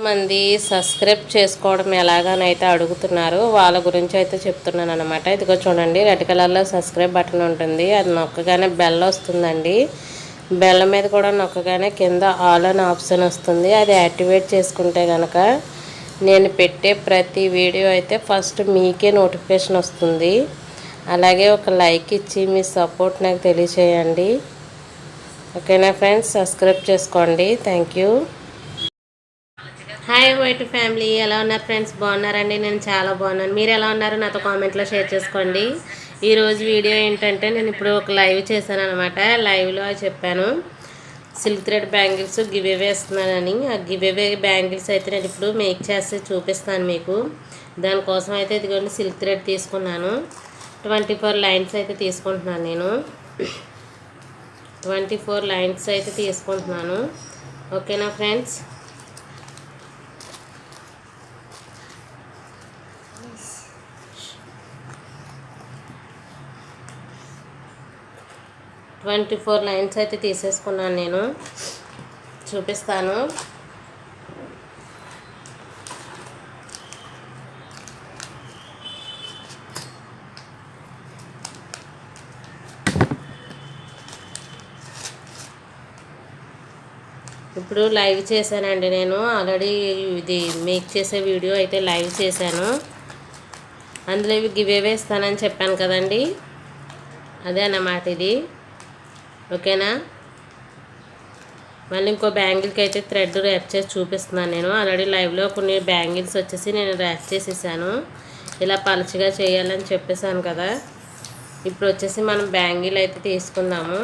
చాలామంది సబ్స్క్రైబ్ చేసుకోవడం ఎలాగనైతే అడుగుతున్నారు. వాళ్ళ గురించి అయితే చెప్తున్నాను అనమాట. ఇదిగో చూడండి, రెడ్ కలర్లో సబ్స్క్రైబ్ బటన్ ఉంటుంది. అది నొక్కగానే బెల్ వస్తుందండి. బెల్ మీద కూడా నొక్కగానే కింద ఆల్ అని ఆప్షన్ వస్తుంది. అది యాక్టివేట్ చేసుకుంటే కనుక నేను పెట్టే ప్రతి వీడియో అయితే ఫస్ట్ మీకే నోటిఫికేషన్ వస్తుంది. అలాగే ఒక లైక్ ఇచ్చి మీ సపోర్ట్ నాకు తెలియచేయండి. ఓకేనా ఫ్రెండ్స్, సబ్స్క్రైబ్ చేసుకోండి. Thank you. Hi white family, ఎలా ఉన్నారు ఫ్రెండ్స్? బాగున్నారండి? నేను చాలా బాగున్నాను. మీరు ఎలా ఉన్నారు? నాతో కామెంట్లో షేర్ చేసుకోండి. ఈరోజు వీడియో ఏంటంటే, నేను ఇప్పుడు ఒక లైవ్ చేశాను అనమాట. లైవ్లో చెప్పాను silk thread bangles give away ఇస్తున్నానని. ఆ గివ్ అవే బ్యాంగిల్స్ అయితే నేను ఇప్పుడు మేక్ చేసి చూపిస్తాను మీకు. దానికోసం అయితే ఇదిగోండి సిల్క్ థ్రెడ్ తీసుకున్నాను. 24 లైన్స్ అయితే తీసుకుంటున్నాను నేను. 24 లైన్స్ అయితే తీసుకుంటున్నాను. ఓకేనా ఫ్రెండ్స్? ట్వంటీ 24 లైన్స్ అయితే తీసేసుకున్నాను నేను. చూపిస్తాను. ఇప్పుడు లైవ్ చేశానండి నేను. ఆల్రెడీ ఇది మేక్ చేసే వీడియో అయితే లైవ్ చేశాను. అందులో ఇవి గివ్ అవే ఇస్తానని చెప్పాను కదండి, అదే అన్నమాట ఇది. ఓకేనా? మళ్ళీ ఇంకో బ్యాంగిల్కి అయితే థ్రెడ్ ర్యాప్ చేసి చూపిస్తున్నాను నేను. ఆల్రెడీ లైవ్లో కొన్ని బ్యాంగిల్స్ వచ్చేసి నేను ర్యాప్ చేసేసాను. ఇలా పలచగా చేయాలని చెప్పేసాను కదా. ఇప్పుడు వచ్చేసి మనం బ్యాంగిల్ అయితే తీసుకుందాము.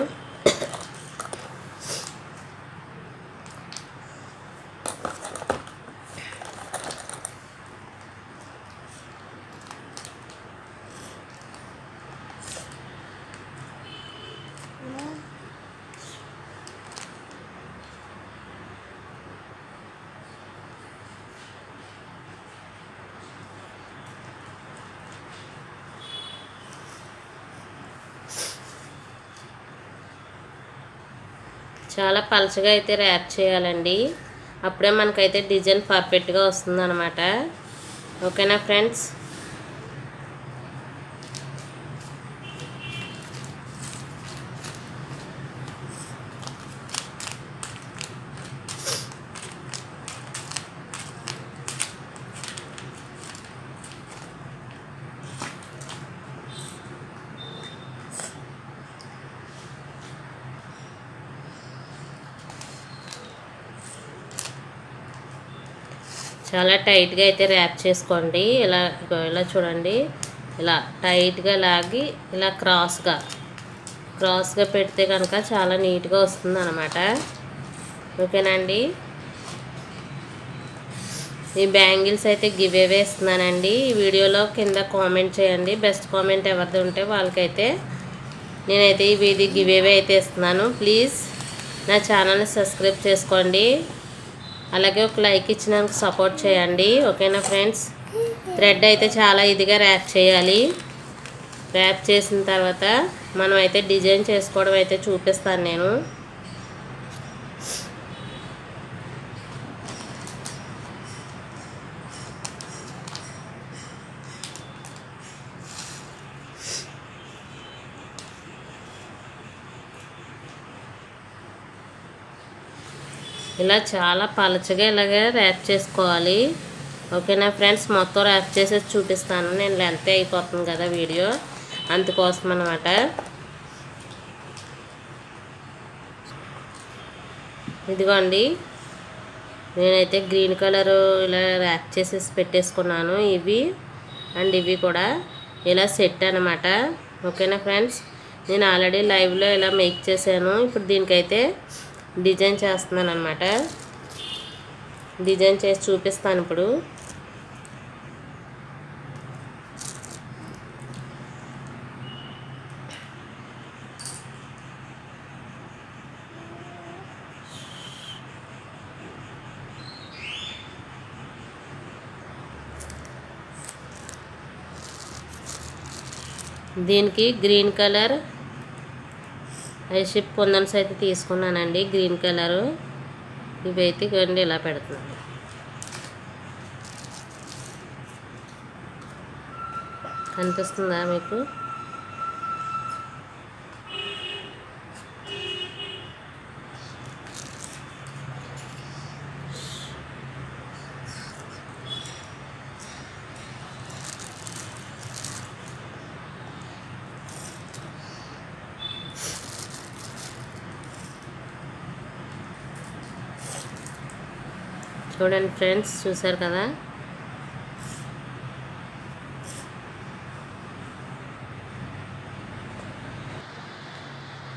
చాలా పలచగా అయితే ర్యాప్ చేయాలండి. అప్పుడే మనకైతే డిజైన్ పర్ఫెక్ట్గా వస్తుందన్నమాట. ఓకేనా ఫ్రెండ్స్? చాలా టైట్గా అయితే ర్యాప్ చేసుకోండి. ఇలా చూడండి, ఇలా టైట్గా లాగి ఇలా క్రాస్గా పెడితే కనుక చాలా నీట్గా వస్తుంది అన్నమాట. ఓకేనండి? ఈ బ్యాంగిల్స్ అయితే గివ్ అవే ఇస్తున్నానండి. ఈ వీడియోలో కింద కామెంట్ చేయండి. బెస్ట్ కామెంట్ ఎవరిది ఉంటే వాళ్ళకైతే నేనైతే ఇది గివ్ అవే అయితే ఇస్తున్నాను. ప్లీజ్ నా ఛానల్ని సబ్స్క్రైబ్ చేసుకోండి. అలాగే ఒక లైక్ ఇచ్చినందుకు సపోర్ట్ చేయండి. ఓకేనా ఫ్రెండ్స్? థ్రెడ్ అయితే చాలా ఇదిగా ర్యాప్ చేయాలి. ర్యాప్ చేసిన తర్వాత మనం అయితే డిజైన్ చేసుకోవడం అయితే చూపిస్తాను నేను. ఇలా చాలా పలచగా ఇలాగే ర్యాప్ చేసుకోవాలి. ఓకేనా ఫ్రెండ్స్? మొత్తం ర్యాప్ చేసేసి చూపిస్తాను. నేను లెంత్ అయిపోతుంది కదా వీడియో, అందుకోసం అన్నమాట. ఇదిగోండి, నేనైతే గ్రీన్ కలర్ ఇలా ర్యాప్ చేసేసి పెట్టేసుకున్నాను. ఇవి అండ్ ఇవి కూడా ఇలా సెట్ అన్నమాట. ఓకేనా ఫ్రెండ్స్? నేను ఆల్రెడీ లైవ్లో ఇలా మేక్ చేశాను. ఇప్పుడు దీనికైతే డిజైన్ చేస్తున్నాను అన్నమాట. డిజైన్ చేసి చూపిస్తాను ఇప్పుడు. దీనికి గ్రీన్ కలర్ ఐషిప్ కుందన్స్ అయితే తీసుకున్నానండి. గ్రీన్ కలరు ఇవైతే ఇవ్వండి ఇలా పెడుతున్నాను. కనిపిస్తుందా మీకు? చూడండి ఫ్రెండ్స్, చూసారు కదా?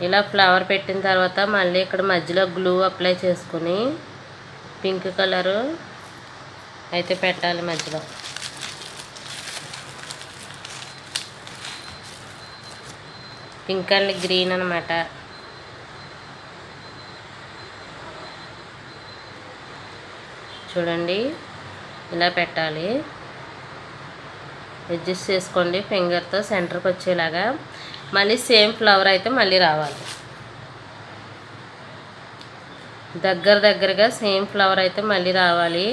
ఇలా ఫ్లవర్ పెట్టిన తర్వాత మళ్ళీ ఇక్కడ మధ్యలో గ్లూ అప్లై చేసుకుని పింక్ కలరు అయితే పెట్టాలి మధ్యలో. పింక్ అండ్ గ్రీన్ అన్నమాట. చూడండి, ఇలా పెట్టాలి. అడ్జస్ట్ చేసుకోండి ఫింగర్తో సెంటర్కి వచ్చేలాగా. మళ్ళీ సేమ్ ఫ్లవర్ అయితే మళ్ళీ రావాలి. దగ్గరగా సేమ్ ఫ్లవర్ అయితే మళ్ళీ రావాలి.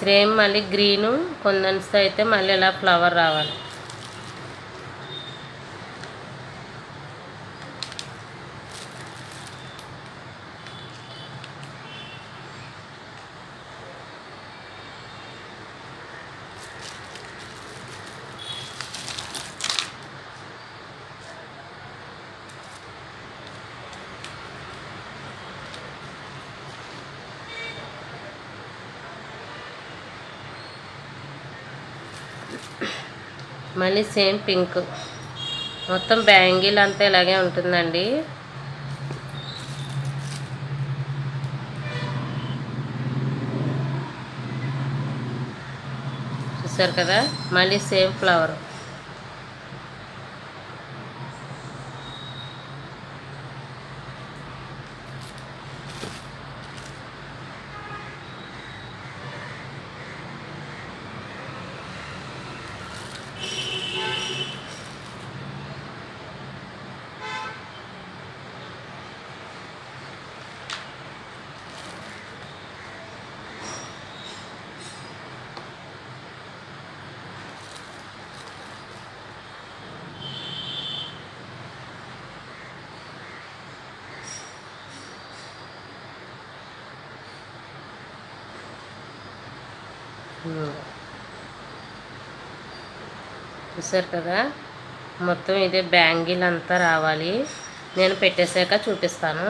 సేమ్ మళ్ళీ గ్రీను కొందన్స్తో అయితే మళ్ళీ ఇలా ఫ్లవర్ రావాలి. మళ్ళీ సేమ్ పింక్. మొత్తం బ్యాంగిల్ అంతా ఇలాగే ఉంటుందండి. చూసారు కదా? మళ్ళీ సేమ్ ఫ్లవర్. చూసారు కదా? మొత్తం ఇదే బ్యాంగిల్ అంతా రావాలి. నేను పెట్టేసాక చూపిస్తాను.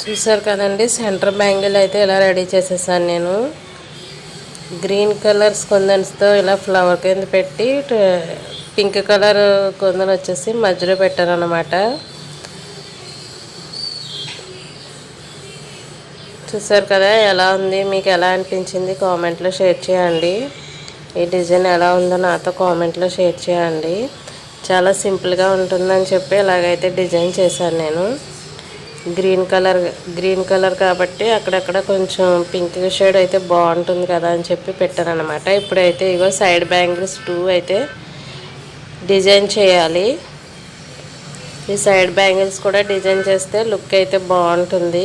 చూసారు కదండి, సెంటర్ బ్యాంగిల్ అయితే ఇలా రెడీ చేసేసాను నేను. గ్రీన్ కలర్స్ కొందన్స్తో ఇలా ఫ్లవర్ కింద పెట్టి పింక్ కలర్ కొందరు వచ్చేసి మధ్యలో పెట్టాను అన్నమాట. చూసారు కదా ఎలా ఉంది, మీకు ఎలా అనిపించింది కామెంట్లో షేర్ చేయండి. ఈ డిజైన్ ఎలా ఉందో నాతో కామెంట్లో షేర్ చేయండి. చాలా సింపుల్గా ఉంటుందని చెప్పి ఇలాగైతే డిజైన్ చేశాను నేను. గ్రీన్ కలర్ కాబట్టి అక్కడక్కడ కొంచెం పింక్ షేడ్ అయితే బాగుంటుంది కదా అని చెప్పి పెట్టాను అనమాట. ఇప్పుడైతే ఇగో సైడ్ బ్యాంగిల్స్ 2 అయితే డిజైన్ చేయాలి. ఈ సైడ్ బ్యాంగిల్స్ కూడా డిజైన్ చేస్తే లుక్ అయితే బాగుంటుంది.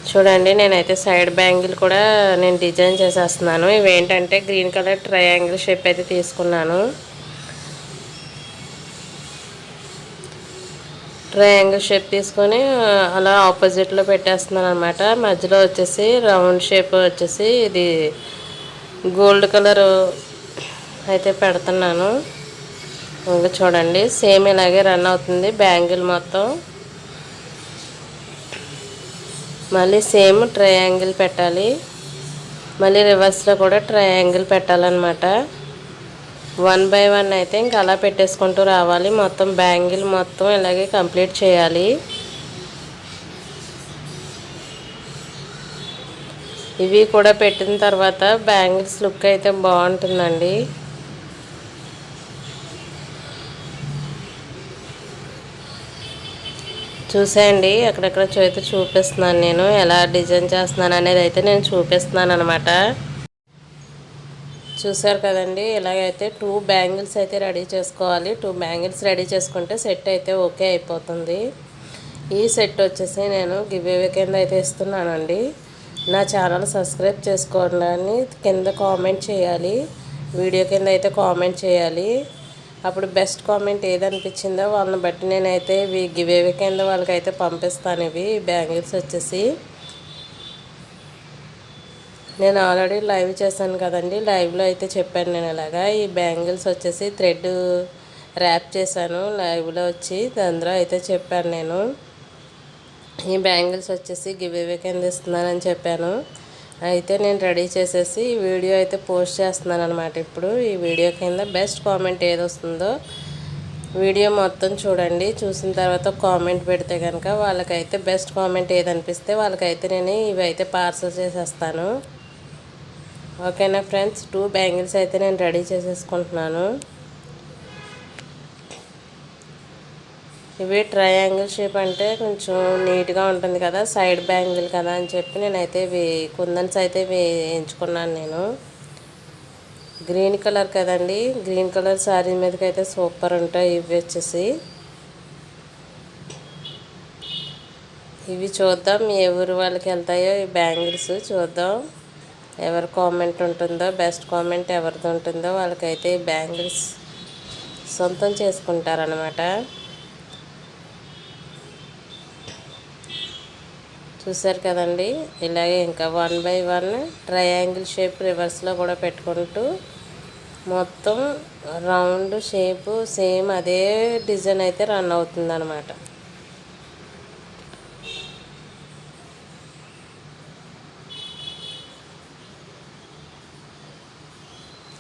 చూడండి, నేనైతే సైడ్ బ్యాంగిల్ కూడా నేను డిజైన్ చేసేస్తున్నాను. ఇవేంటంటే గ్రీన్ కలర్ ట్రయాంగిల్ షేప్ అయితే తీసుకున్నాను. ట్రయాంగిల్ షేప్ తీసుకొని అలా ఆపోజిట్లో పెట్టేస్తున్నాను అనమాట. మధ్యలో వచ్చేసి రౌండ్ షేప్ వచ్చేసి ఇది గోల్డ్ కలర్ అయితే పెడుతున్నాను. ఇంకా చూడండి సేమ్ ఇలాగే రన్ అవుతుంది బ్యాంగిల్ మొత్తం. మళ్ళీ సేమ్ ట్రయాంగిల్ పెట్టాలి, మళ్ళీ రివర్స్లో కూడా ట్రయాంగిల్ పెట్టాలన్నమాట. 1 బై 1 అయితే ఇంకా అలా పెట్టేసుకుంటూ రావాలి. మొత్తం బ్యాంగిల్ మొత్తం ఇలాగే కంప్లీట్ చేయాలి. ఇవి కూడా పెట్టిన తర్వాత బ్యాంగిల్స్ లుక్ అయితే బాగుంటుందండి. చూసేయండి అక్కడక్కడ అయితే చూపిస్తున్నాను, నేను ఎలా డిజైన్ చేస్తున్నాను అనేది అయితే నేను చూపిస్తున్నాను అనమాట. చూసారు కదండి, ఇలాగైతే 2 బ్యాంగిల్స్ అయితే రెడీ చేసుకోవాలి. 2 బ్యాంగిల్స్ రెడీ చేసుకుంటే సెట్ అయితే ఓకే అయిపోతుంది. ఈ సెట్ వచ్చేసి నేను గివ్అవే కింద అయితే ఇస్తున్నానండి. నా ఛానల్ సబ్స్క్రైబ్ చేసుకోవాలని కింద కామెంట్ చేయాలి, వీడియో కింద అయితే కామెంట్ చేయాలి. అప్పుడు బెస్ట్ కామెంట్ ఏదనిపించిందో వాళ్ళని బట్టి నేనైతే ఇవి గివ్అవే కింద వాళ్ళకైతే పంపిస్తాను. ఇవి బ్యాంగిల్స్ వచ్చేసి నేను ఆల్రెడీ లైవ్ చేశాను కదండి, లైవ్లో అయితే చెప్పాను నేను ఇలాగా. ఈ బ్యాంగిల్స్ వచ్చేసి థ్రెడ్ ర్యాప్ చేశాను లైవ్లో వచ్చి, అందులో అయితే చెప్పాను నేను. ఈ బ్యాంగిల్స్ వచ్చేసి గివ్అవే కింద ఇస్తున్నానని చెప్పాను. అయితే నేను రెడీ చేసేసి ఈ వీడియో అయితే పోస్ట్ చేస్తున్నాను అనమాట. ఇప్పుడు ఈ వీడియో కింద బెస్ట్ కామెంట్ ఏది వస్తుందో వీడియో మొత్తం చూడండి. చూసిన తర్వాత కామెంట్ పెడితే కనుక వాళ్ళకైతే బెస్ట్ కామెంట్ ఏదనిపిస్తే వాళ్ళకైతే నేను ఇవి అయితే పార్సల్ చేసేస్తాను. ఓకేనా ఫ్రెండ్స్, 2 బ్యాంగిల్స్ అయితే నేను రెడీ చేసేసుకుంటున్నాను. ఇవి ట్రయాంగిల్ షేప్ అంటే కొంచెం నీట్గా ఉంటుంది కదా, సైడ్ బ్యాంగిల్ కదా అని చెప్పి నేనైతే ఇవి కుందన్స్ అయితే ఇవి ఎంచుకున్నాను నేను. గ్రీన్ కలర్ కదండి, గ్రీన్ కలర్ శారీ మీదకి అయితే సూపర్ ఉంటాయి ఇవి వచ్చేసి. ఇవి చూద్దాం ఏ ఊరు వాళ్ళకి వెళ్తాయో ఈ బ్యాంగిల్స్ చూద్దాం. ఎవరి కామెంట్ ఉంటుందో, బెస్ట్ కామెంట్ ఎవరిది ఉంటుందో వాళ్ళకైతే ఈ బ్యాంగిల్స్ సొంతం చేసుకుంటారనమాట. చూసారు కదండి, ఇలాగే ఇంకా 1 బై 1 ట్రయాంగిల్ షేప్ రివర్స్లో కూడా పెట్టుకుంటూ మొత్తం రౌండ్ షేపు సేమ్ అదే డిజైన్ అయితే రన్ అవుతుంది అనమాట.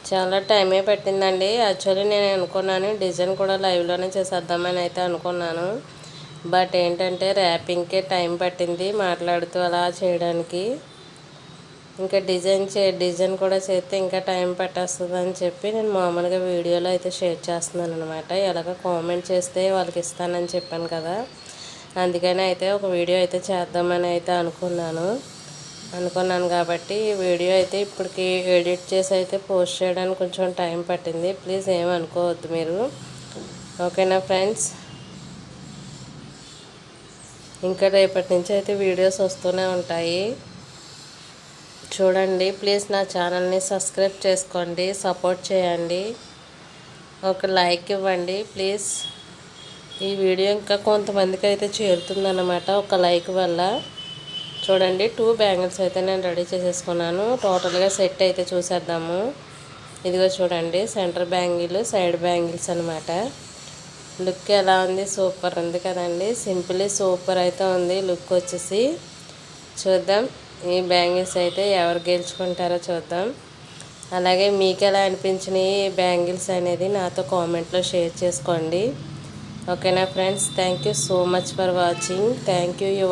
చాలా టైమే పట్టిందండి. యాక్చువల్లీ నేను అనుకున్నాను డిజైన్ కూడా లైవ్లోనే చేసేద్దామని అయితే అనుకున్నాను. బట్ ఏంటంటే ర్యాపింగ్కే టైం పట్టింది మాట్లాడుతూ అలా చేయడానికి. ఇంకా డిజైన్ కూడా చేస్తే ఇంకా టైం పట్టేస్తుంది అని చెప్పి నేను మామూలుగా వీడియోలో అయితే షేర్ చేస్తున్నాను అనమాట. ఎలాగ కామెంట్ చేస్తే వాళ్ళకి ఇస్తానని చెప్పాను కదా, అందుకని అయితే ఒక వీడియో అయితే చేద్దామని అయితే అనుకున్నాను కాబట్టి ఈ వీడియో అయితే ఇప్పటికి ఎడిట్ చేసి అయితే పోస్ట్ చేయడానికి కొంచెం టైం పట్టింది. ప్లీజ్ ఏమనుకోవద్దు మీరు, ఓకేనా ఫ్రెండ్స్. ఇంకా రేపటి నుంచి అయితే వీడియోస్ వస్తూనే ఉంటాయి చూడండి. ప్లీజ్ నా ఛానల్ని సబ్స్క్రైబ్ చేసుకోండి, సపోర్ట్ చేయండి, ఒక లైక్ ఇవ్వండి ప్లీజ్. ఈ వీడియో ఇంకా కొంతమందికి అయితే చేరుతుందన్నమాట ఒక లైక్ వల్ల. చూడండి 2 బ్యాంగిల్స్ అయితే నేను రెడీ చేసేసుకున్నాను. టోటల్గా సెట్ అయితే చూసేద్దాము. ఇదిగో చూడండి, సెంటర్ బ్యాంగిల్, సైడ్ బ్యాంగిల్స్ అనమాట. లుక్ ఎలా ఉంది, సూపర్ ఉంది కదండి. సింపుల్లీ సూపర్ అయితే ఉంది లుక్ వచ్చేసి. చూద్దాం ఈ బ్యాంగిల్స్ అయితే ఎవరు గెలుచుకుంటారో చూద్దాం. అలాగే మీకు ఎలా అనిపించినాయి ఈ బ్యాంగిల్స్ అనేది నాతో కామెంట్లో షేర్ చేసుకోండి. ఓకేనా friends, thank you so much for watching. Thank you.